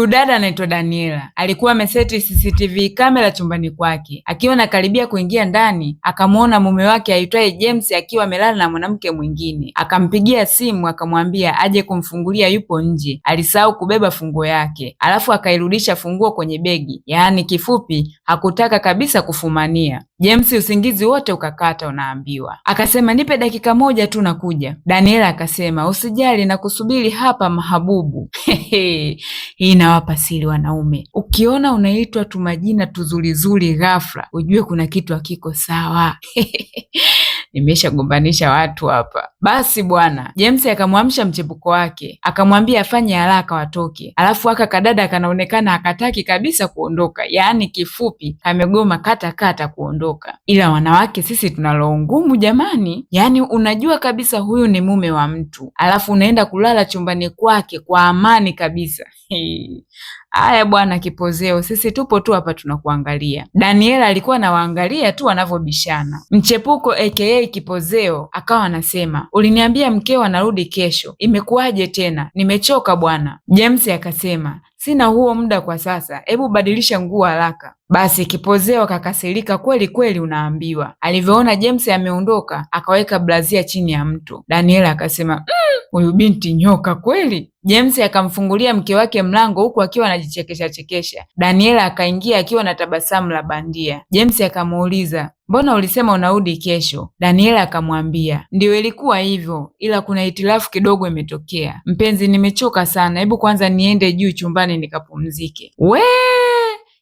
Huyu dada anaitwa Daniela, alikuwa ameseti CCTV kamera chumbani kwake. Akiwa anakaribia kuingia ndani, akamwona mume wake aitwaye James akiwa amelala na mwanamke mwingine. Akampigia simu akamwambia aje kumfungulia, yupo nje, alisahau kubeba funguo yake. Alafu akairudisha funguo kwenye begi, yaani kifupi hakutaka kabisa kufumania. James usingizi wote ukakata, unaambiwa. Akasema nipe dakika moja tu nakuja. Daniela akasema usijali na kusubiri hapa mahabubu. Hii inawapa siri wanaume. Ukiona unaitwa tu majina tuzurizuri ghafla, ujue kuna kitu hakiko sawa. Nimeshagombanisha watu hapa. Basi bwana, James akamwamsha mchepuko wake, akamwambia afanye haraka watoke. Alafu aka kadada kanaonekana hakataki kabisa kuondoka, yaani kifupi kamegoma kata kuondoka. Ila wanawake sisi tunalo ngumu jamani, yaani unajua kabisa huyu ni mume wa mtu, alafu unaenda kulala chumbani kwake kwa amani kabisa. Haya bwana kipozeo, sisi tupo tu hapa tunakuangalia. Daniela alikuwa anawaangalia tu wanavyobishana. Mchepuko aka kipozeo akawa anasema, uliniambia mkeo anarudi kesho, imekuwaje tena? Nimechoka bwana. James akasema, sina huo muda kwa sasa, hebu badilisha nguo haraka. Basi kipozeo akakasirika kweli kweli, unaambiwa. Alivyoona James ameondoka, akaweka blazia chini ya mto. Daniela akasema, huyu binti nyoka kweli. James akamfungulia mke wake mlango huku akiwa anajichekesha chekesha. Daniela akaingia akiwa na tabasamu la bandia. James akamuuliza, mbona ulisema unarudi kesho? Daniela akamwambia, ndio ilikuwa hivyo, ila kuna hitilafu kidogo imetokea. Mpenzi, nimechoka sana, hebu kwanza niende juu chumbani nikapumzike.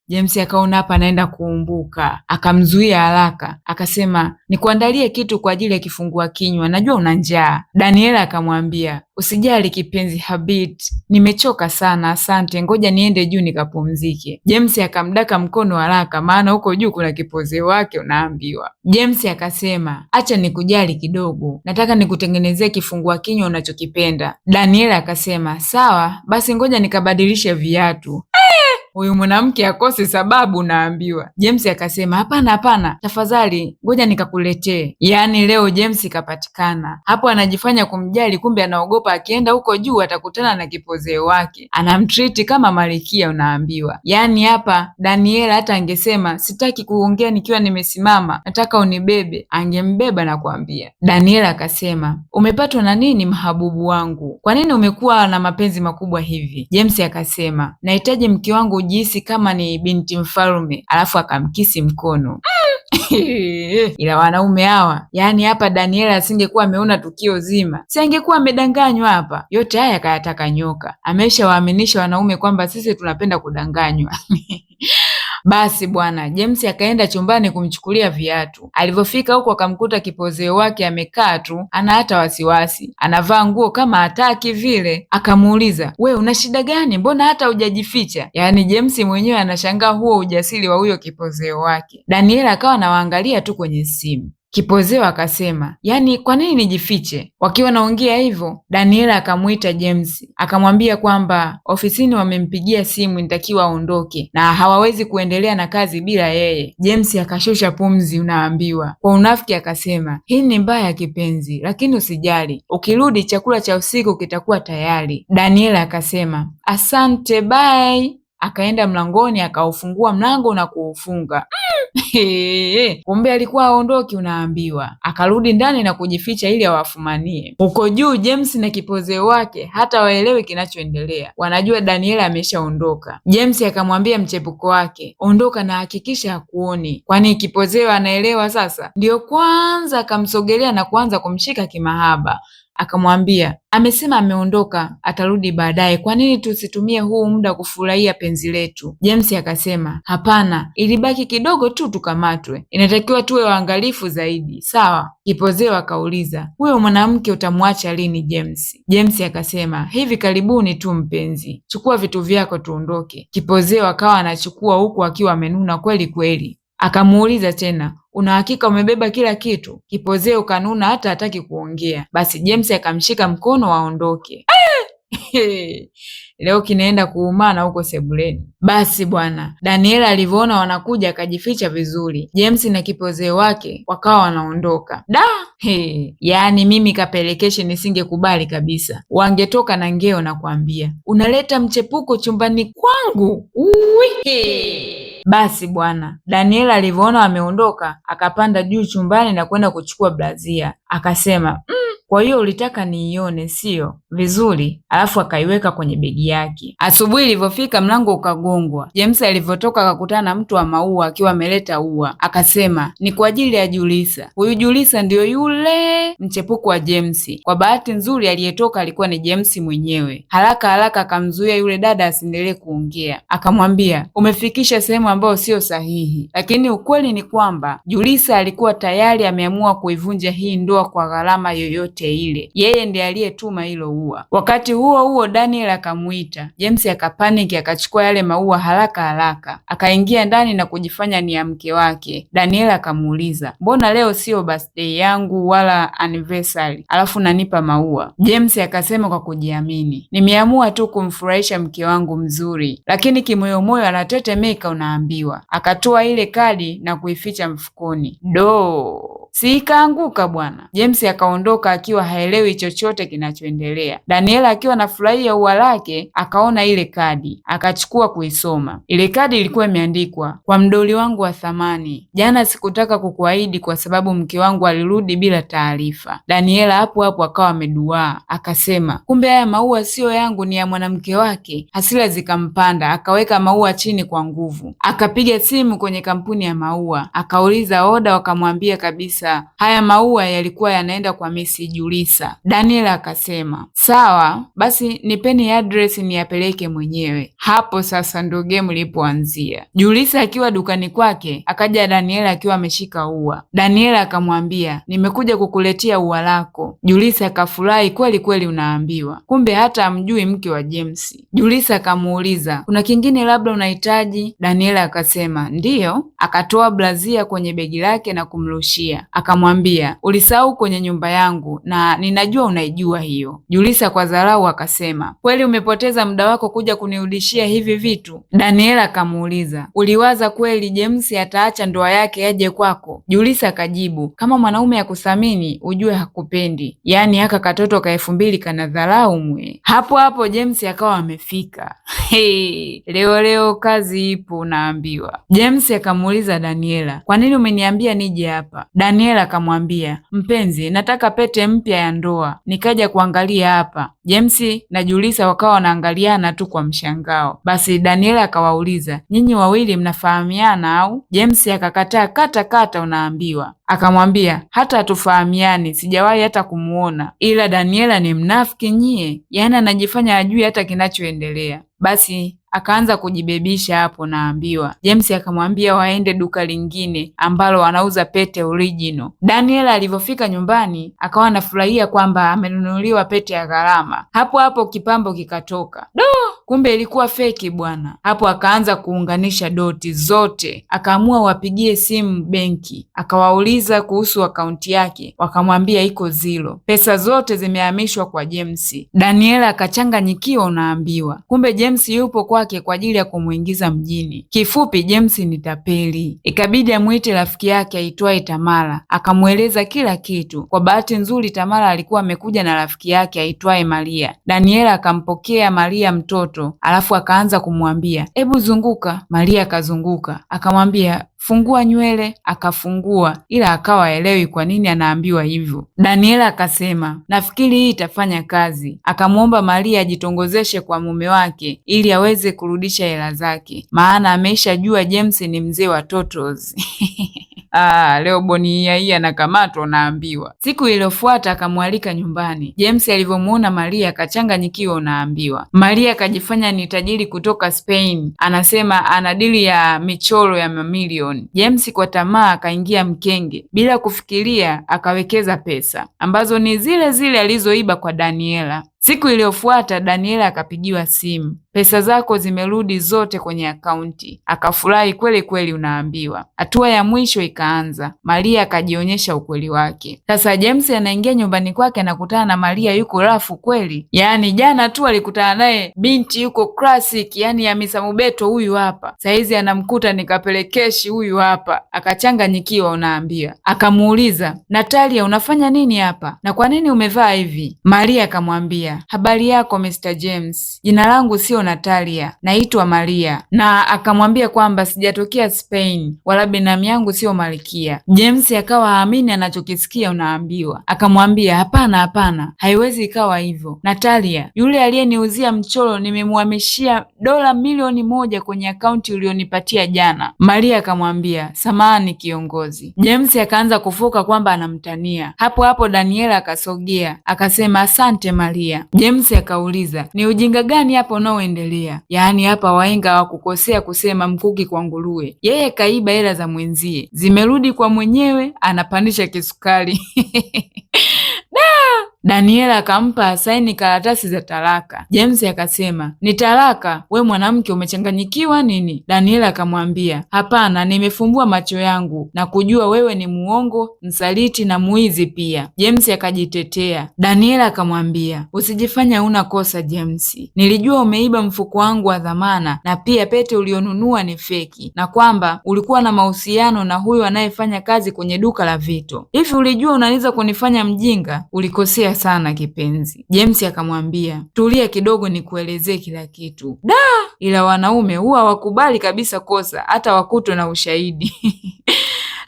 James akaona hapa anaenda kuumbuka, akamzuia haraka, akasema nikuandalie kitu kwa ajili ya kifungua kinywa, najua una njaa. Daniela akamwambia, usijali kipenzi habit, nimechoka sana asante, ngoja niende juu nikapumzike. James akamdaka mkono haraka, maana huko juu kuna kipozeo wake, unaambiwa. James akasema, acha nikujali kidogo, nataka nikutengenezee kifungua kinywa unachokipenda. Daniela akasema, sawa basi, ngoja nikabadilishe viatu. Huyu mwanamke akose sababu, naambiwa. James akasema, hapana, tafadhali ngoja nikakuletee. Yaani leo James kapatikana hapo, anajifanya kumjali, kumbe anaogopa akienda huko juu atakutana na kipozeo wake, anamtriti kama malkia, unaambiwa. Yaani hapa Daniela hata angesema sitaki kuongea nikiwa nimesimama, nataka unibebe, angembeba na kuambia. Daniela akasema, umepatwa na nini mahabubu wangu? Kwa nini umekuwa na mapenzi makubwa hivi? James akasema, nahitaji mke wangu jisi kama ni binti mfalme, alafu akamkisi mkono. Ila wanaume hawa, yaani hapa Daniela asingekuwa ameona tukio zima, si angekuwa amedanganywa hapa. Yote haya kayataka nyoka, ameshawaaminisha wanaume kwamba sisi tunapenda kudanganywa. Basi bwana, James akaenda chumbani kumchukulia viatu. Alivyofika huko akamkuta kipozeo wake amekaa tu, ana hata wasiwasi, anavaa nguo kama hataki vile. Akamuuliza, we una shida gani? Mbona hata hujajificha? Yaani James mwenyewe anashangaa huo ujasiri wa huyo kipozeo wake. Daniela akawa anawaangalia tu kwenye simu. Kipozeo akasema, yaani kwa nini nijifiche? Wakiwa naongea hivyo, Daniela akamuita James, akamwambia kwamba ofisini wamempigia simu, nitakiwa aondoke na hawawezi kuendelea na kazi bila yeye. James akashusha pumzi, unaambiwa. Kwa unafiki akasema, hii ni mbaya kipenzi, lakini usijali, ukirudi chakula cha usiku kitakuwa tayari. Daniela akasema, asante, bye. Akaenda mlangoni akaufungua mlango na kuufunga. Kumbe alikuwa aondoki, unaambiwa. Akarudi ndani na kujificha ili awafumanie. Huko juu James na kipozeo wake hata waelewe kinachoendelea, wanajua Daniela ameshaondoka. James akamwambia mchepuko wake, ondoka na hakikisha hakuoni, kwani kipozeo anaelewa sasa. Ndiyo kwanza akamsogelea na kuanza kumshika kimahaba. Akamwambia, amesema ameondoka, atarudi baadaye, kwa nini tusitumie huu muda kufurahia penzi letu? James akasema, hapana, ilibaki kidogo tu tukamatwe, inatakiwa tuwe waangalifu zaidi, sawa? Kipozeo akauliza, huyo mwanamke utamwacha lini James? James akasema, hivi karibuni tu mpenzi, chukua vitu vyako tuondoke. Kipozeo akawa anachukua huku akiwa amenuna kweli kweli. Akamuuliza tena, una hakika umebeba kila kitu? Kipozeo kanuna hata hataki kuongea. Basi James akamshika mkono waondoke. Leo kinaenda kuumana huko sebuleni. Basi bwana, Daniela alivyoona wanakuja akajificha vizuri. James na kipozee wake wakawa wanaondoka. Yaani mimi kapelekeshe nisingekubali kabisa. Wangetoka na ngeo na kuambia, unaleta mchepuko chumbani kwangu. Basi bwana, Daniela alivyoona wameondoka akapanda juu chumbani na kwenda kuchukua blazia. Akasema, kwa hiyo ulitaka niione sio? Vizuri. Alafu akaiweka kwenye begi yake. Asubuhi ilivyofika mlango ukagongwa. James alivyotoka akakutana na mtu wa maua akiwa ameleta ua. Akasema, ni kwa ajili ya Julisa. Huyu Julisa ndio yule mchepuko wa James. Kwa bahati nzuri aliyetoka alikuwa ni James mwenyewe. Haraka haraka akamzuia yule dada asiendelee kuongea. Akamwambia, umefikisha sehemu ambayo sio sahihi. Lakini ukweli ni kwamba Julisa alikuwa tayari ameamua kuivunja hii ndoa kwa gharama yoyote ile. Yeye ndiye aliyetuma hilo ua. Wakati huo huo Daniel akamuita. James akapaniki akachukua yale maua haraka haraka. Akaingia ndani na kujifanya ni ya mke wake. Daniel akamuuliza, mbona leo sio birthday yangu wala anniversary, alafu nanipa maua? James akasema kwa kujiamini, nimeamua tu kumfurahisha mke wangu mzuri. Lakini kimoyomoyo anatetemeka unaambiwa. Akatoa ile kadi na kuificha mfukoni. Si ikaanguka bwana. James akaondoka akiwa haelewi chochote kinachoendelea. Daniela akiwa anafurahia ua lake akaona ile kadi, akachukua kuisoma. Ile kadi ilikuwa imeandikwa, kwa mdoli wangu wa thamani, jana sikutaka kukuahidi kwa sababu mke wangu alirudi bila taarifa. Daniela hapo hapo akawa ameduaa, akasema kumbe haya maua siyo yangu, ni ya mwanamke wake. Hasira zikampanda, akaweka maua chini kwa nguvu. Akapiga simu kwenye kampuni ya maua, akauliza oda, wakamwambia kabisa haya maua yalikuwa yanaenda kwa Miss Julisa. Daniela akasema, sawa, basi nipeni address niyapeleke mwenyewe. Hapo sasa ndo game ilipoanzia. Julisa akiwa dukani kwake, akaja Daniela akiwa ameshika ua. Daniela akamwambia, nimekuja kukuletea ua lako. Julisa akafurahi kweli kweli unaambiwa. Kumbe hata amjui mke wa James. Julisa akamuuliza, kuna kingine labda unahitaji? Daniela akasema, ndiyo. Akatoa blazia kwenye begi lake na kumrushia. Akamwambia, ulisahau kwenye nyumba yangu na ninajua unaijua hiyo. Julisa kwa dharau akasema, kweli umepoteza muda wako kuja kunirudishia hivi vitu? Daniela akamuuliza, uliwaza kweli James ataacha ndoa yake aje kwako? Julisa akajibu, kama mwanaume akuthamini ujue hakupendi. Yaani haka katoto ka 2000 kana dharau mwe. Hapo hapo James akawa amefika. Leo kazi ipo naambiwa. James akamuuliza Daniela, kwa nini umeniambia nije hapa? Daniela akamwambia, mpenzi, nataka pete mpya ya ndoa, nikaja kuangalia hapa. James na Julisa wakawa wanaangaliana tu kwa mshangao. Basi Daniela akawauliza, nyinyi wawili mnafahamiana au? James akakataa kata unaambiwa. Akamwambia, hata hatufahamiani, sijawahi hata kumuona. Ila Daniela ni mnafiki nyie, yaani anajifanya ajui hata kinachoendelea. Basi akaanza kujibebisha hapo naambiwa. James akamwambia waende duka lingine ambalo wanauza pete original. Daniela alivyofika nyumbani akawa anafurahia kwamba amenunuliwa pete ya gharama. Hapo hapo kipambo kikatoka. Kumbe ilikuwa feki bwana. Hapo akaanza kuunganisha doti zote. Akaamua wapigie simu benki. Akawauliza kuhusu akaunti yake. Wakamwambia iko zero. Pesa zote zimehamishwa kwa James. Daniela akachanganyikiwa unaambiwa. Kumbe James yupo kwake kwa ajili ya kumuingiza mjini. Kifupi James ni tapeli. Ikabidi amuite rafiki yake aitwaye Tamara. Akamweleza kila kitu. Kwa bahati nzuri Tamara alikuwa amekuja na rafiki yake aitwaye Maria. Daniela akampokea Maria mtoto. Alafu akaanza kumwambia, hebu zunguka. Maria akazunguka. Akamwambia, fungua nywele. Akafungua, ila akawa elewi kwa nini anaambiwa hivyo. Daniela akasema, nafikiri hii itafanya kazi. Akamwomba Maria ajitongozeshe kwa mume wake ili aweze kurudisha hela zake, maana ameshajua James ni mzee wa totos. Leo Bonia hii anakamatwa naambiwa. Siku iliyofuata akamwalika nyumbani. James alivyomuona Maria akachanganyikiwa unaambiwa. Maria akajifanya ni tajiri kutoka Spain, anasema ana dili ya michoro ya mamilioni. James kwa tamaa akaingia mkenge, bila kufikiria akawekeza pesa ambazo ni zile zile alizoiba kwa Daniela. Siku iliyofuata Daniela akapigiwa simu. Pesa zako zimerudi zote kwenye akaunti. Akafurahi kweli kweli, unaambiwa. Hatua ya mwisho ikaanza. Maria akajionyesha ukweli wake. Sasa James anaingia nyumbani kwake, anakutana na Maria yuko rafu kweli. Yaani jana tu alikutana naye binti yuko classic, yaani ya Misa Mobeto huyu hapa. Saizi anamkuta nikapelekeshi huyu hapa. Akachanganyikiwa, unaambia. Akamuuliza, Natalia, unafanya nini hapa? Na kwa nini umevaa hivi? Maria akamwambia, habari yako Mr. James, jina langu sio Natalia, naitwa Maria. Na akamwambia kwamba sijatokea Spain, wala binamu yangu sio Malkia. James akawa haamini anachokisikia, unaambiwa. Akamwambia, hapana, haiwezi ikawa hivyo. Natalia, yule aliyeniuzia mchoro nimemhamishia dola milioni 1 kwenye akaunti ulionipatia jana. Maria akamwambia, samahani kiongozi. James akaanza kufoka kwamba anamtania. Hapo hapo Daniela akasogea akasema, asante Maria. James akauliza, ni ujinga gani hapo unaoendelea? Yaani hapa wahenga hawakukosea kusema mkuki kwa nguruwe. Yeye kaiba hela za mwenzie, zimerudi kwa mwenyewe, anapandisha kisukari. Daniela akampa asaini karatasi za talaka. James akasema, ni talaka? We mwanamke umechanganyikiwa nini? Daniela akamwambia, hapana, nimefumbua macho yangu na kujua wewe ni muongo, msaliti na muizi pia. James akajitetea. Daniela akamwambia, usijifanya una kosa James, nilijua umeiba mfuko wangu wa dhamana na pia pete ulionunua ni feki, na kwamba ulikuwa na mahusiano na huyo anayefanya kazi kwenye duka la vito. Hivi ulijua unaweza kunifanya mjinga? Ulikosea sana kipenzi. James akamwambia, tulia kidogo nikuelezee kila kitu. Ila wanaume huwa wakubali kabisa kosa hata wakutwe na ushahidi.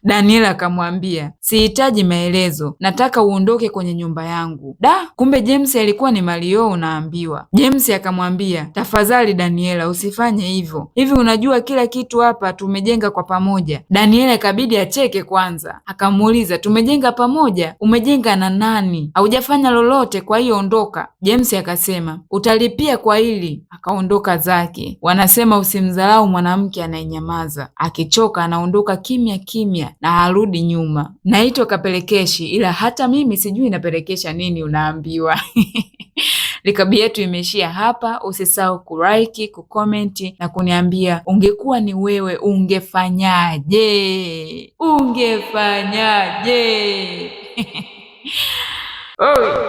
Daniela akamwambia, sihitaji maelezo, nataka uondoke kwenye nyumba yangu. Kumbe James alikuwa ni Mario, unaambiwa. James akamwambia, tafadhali Daniela, usifanye hivyo. Hivi unajua kila kitu hapa tumejenga kwa pamoja. Daniela ikabidi acheke kwanza. Akamuuliza, tumejenga pamoja? Umejenga na nani? Haujafanya lolote, kwa hiyo ondoka. James akasema, utalipia kwa hili. Akaondoka zake. Wanasema usimdharau mwanamke anayenyamaza. Akichoka anaondoka kimya kimya na harudi nyuma. Naitwa kapelekeshi, ila hata mimi sijui napelekesha nini, unaambiwa. Likabi yetu imeishia hapa. Usisahau kulike, kukomenti na kuniambia ungekuwa ni wewe ungefanyaje?